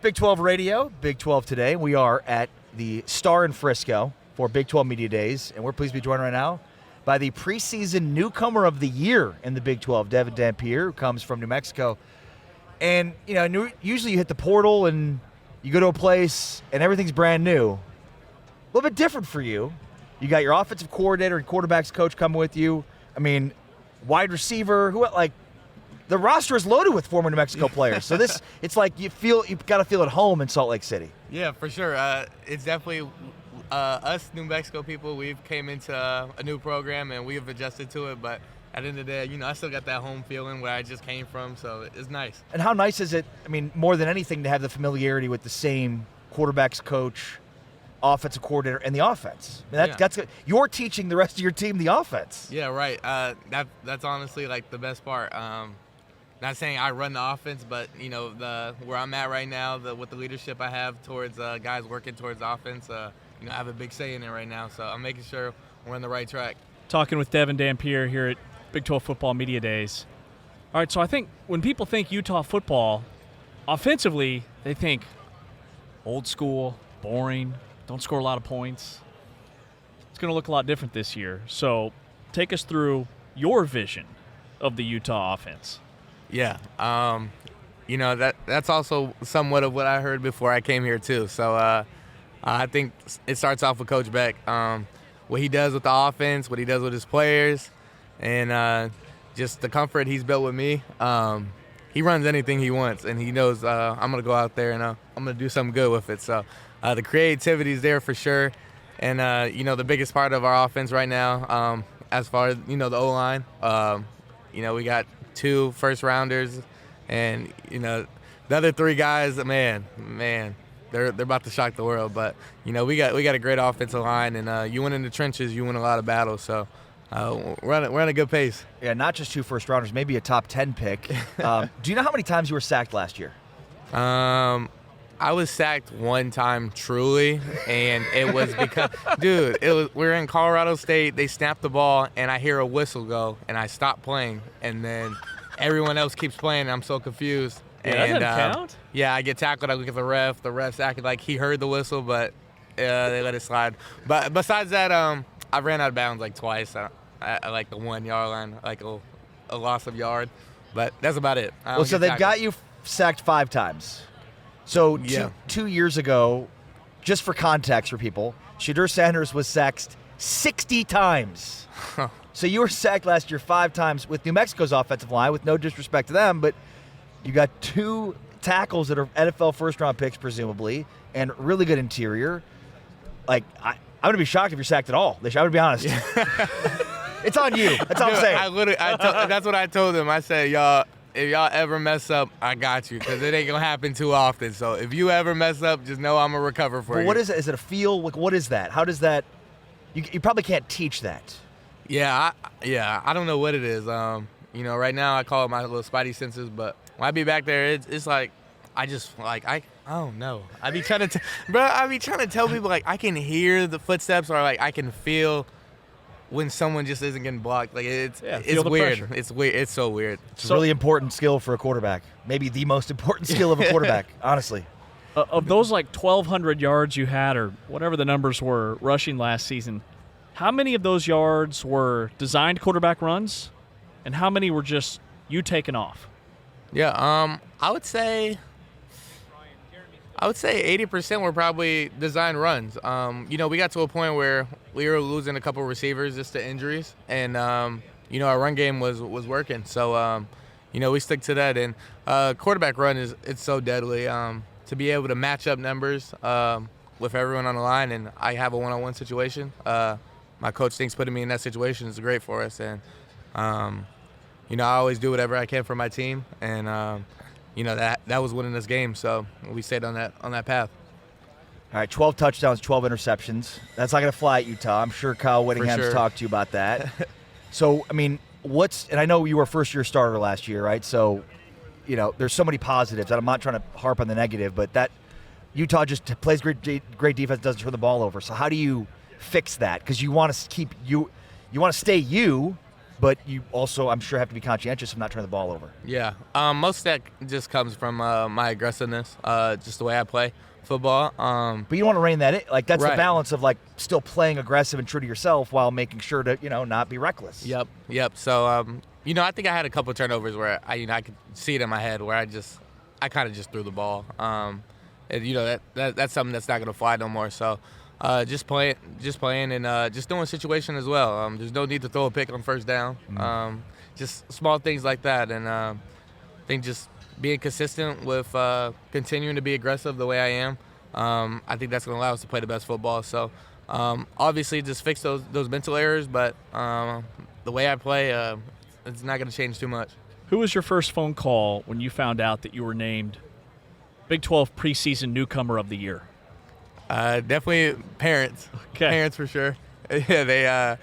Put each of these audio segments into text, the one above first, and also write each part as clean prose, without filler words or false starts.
Big 12 Radio, Big 12 Today. We are at the Star in Frisco for Big 12 Media Days, and we're pleased to be joined right now by the preseason newcomer of the year in the Big 12, Devon Dampier, who comes from New Mexico. And, usually you hit the portal and you go to a place and everything's brand new. A little bit different for you. You got your offensive coordinator and quarterbacks coach coming with you. I mean, wide receiver, the roster is loaded with former New Mexico players. So it's like you've got to feel at home in Salt Lake City. Yeah, for sure. It's definitely us New Mexico people. We've came into a new program and we've adjusted to it. But at the end of the day, I still got that home feeling where I just came from. So it's nice. And how nice is it, more than anything, to have the familiarity with the same quarterbacks coach, offensive coordinator, and the offense? That's good. You're teaching the rest of your team the offense. Yeah, right. That's honestly like the best part. Not saying I run the offense, but where I'm at right now, with the leadership I have towards guys working towards the offense, I have a big say in it right now. So I'm making sure we're on the right track. Talking with Devon Dampier here at Big 12 Football Media Days. All right, so I think when people think Utah football, offensively, they think old school, boring, don't score a lot of points. It's going to look a lot different this year. So take us through your vision of the Utah offense. Yeah, that's also somewhat of what I heard before I came here too. So I think it starts off with Coach Beck, what he does with the offense, what he does with his players, and just the comfort he's built with me. He runs anything he wants, and he knows I'm going to go out there and I'm going to do something good with it. So the creativity is there for sure. And, the biggest part of our offense right now, as far as, the O-line, we got 2 first-rounders, and, the other 3 guys, man, they're about to shock the world. But, we got a great offensive line, and you win in the trenches, you win a lot of battles. So we're on a good pace. Yeah, not just 2 first-rounders, maybe a top 10 pick. Do you know how many times you were sacked last year? I was sacked 1 time, truly, and it was because, we're in Colorado State. They snapped the ball, and I hear a whistle go, and I stop playing, and then everyone else keeps playing, and I'm so confused. Yeah, and, that doesn't count? Yeah, I get tackled. I look at the ref. The ref's acting like he heard the whistle, but they let it slide. But besides that, I ran out of bounds like twice. I like the 1 yard line, like a loss of yard, but that's about it. So they've got you sacked 5 times. So yeah. 2 years ago, just for context for people, Shadur Sanders was sacked 60 times. So you were sacked last year 5 times with New Mexico's offensive line, with no disrespect to them, but you got 2 tackles that are NFL first-round picks, presumably, and really good interior. Like, I'm going to be shocked if you're sacked at all. I'm going to be honest. It's on you. That's all I'm saying. That's what I told them. I said, y'all, if y'all ever mess up, I got you, because it ain't going to happen too often. So if you ever mess up, just know I'm going to recover for you. What is it? Is it a feel? What is that? How does that – you probably can't teach that. Yeah, I don't know what it is. Right now I call it my little spidey senses, but when I be back there, it's like I don't know. I be trying to tell people, like, I can hear the footsteps, or like I can feel when someone just isn't getting blocked. Like it's weird. Pressure. It's weird. It's so weird. It's a really important skill for a quarterback. Maybe the most important skill of a quarterback, honestly. Of those 1,200 yards you had, or whatever the numbers were, rushing last season, how many of those yards were designed quarterback runs, and how many were just you taking off? Yeah, I would say 80% were probably designed runs. We got to a point where we were losing a couple receivers just to injuries, and our run game was working. So we stick to that. And quarterback run it's so deadly. To be able to match up numbers with everyone on the line, and I have a one-on-one situation. My coach thinks putting me in that situation is great for us, and I always do whatever I can for my team, and that was winning this game. So we stayed on that path. All right, 12 touchdowns, 12 interceptions. That's not going to fly at Utah. I'm sure Kyle Whittingham's talked to you about that. So, and I know you were a first-year starter last year, right? So, there's so many positives. And I'm not trying to harp on the negative, but that Utah just plays great defense, doesn't turn the ball over. So how do you fix that? Because you want to stay you, but you also, I'm sure, have to be conscientious of not turning the ball over. Yeah. Most of that just comes from my aggressiveness, just the way I play football. But you don't want to rein that in. Like, that's the Right. balance of, like, still playing aggressive and true to yourself while making sure to, not be reckless. Yep. So, I think I had a couple of turnovers where I could see it in my head where I kind of just threw the ball. And, that's something that's not going to fly no more. So, just playing and just doing situation as well. There's no need to throw a pick on first down. Just small things like that. And I think just being consistent with continuing to be aggressive the way I am, I think that's going to allow us to play the best football. So, obviously, just fix those mental errors. But the way I play, it's not going to change too much. Who was your first phone call when you found out that you were named Big 12 preseason newcomer of the year? Definitely parents. Okay. Parents for sure. Yeah, they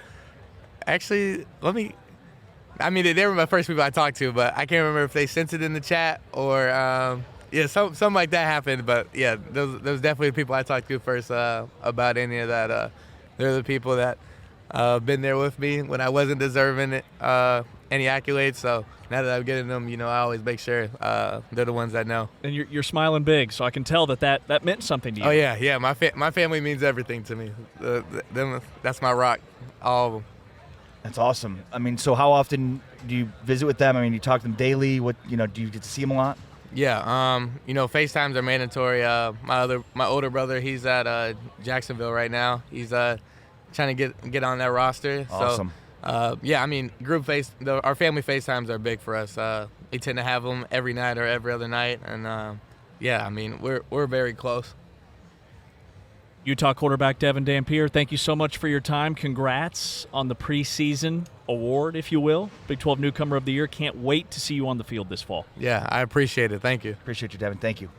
actually, they were my first people I talked to, but I can't remember if they sent it in the chat or, something like that happened. But, yeah, those definitely the people I talked to first about any of that. They're the people that been there with me when I wasn't deserving it, any accolades. So now that I'm getting them, I always make sure they're the ones that know. And you're smiling big, so I can tell that meant something to you. Oh, yeah. My family means everything to me. That's my rock, all of them. That's awesome. I mean, so how often do you visit with them? I mean, you talk to them daily. What, do you get to see them a lot? Yeah, FaceTimes are mandatory. My older brother, he's at Jacksonville right now. He's trying to get on that roster. Awesome. So, group our family FaceTimes are big for us. We tend to have them every night or every other night, and we're very close. Utah quarterback Devon Dampier, thank you so much for your time. Congrats on the preseason award, if you will. Big 12 Newcomer of the Year. Can't wait to see you on the field this fall. Yeah, I appreciate it. Thank you. Appreciate you, Devin. Thank you.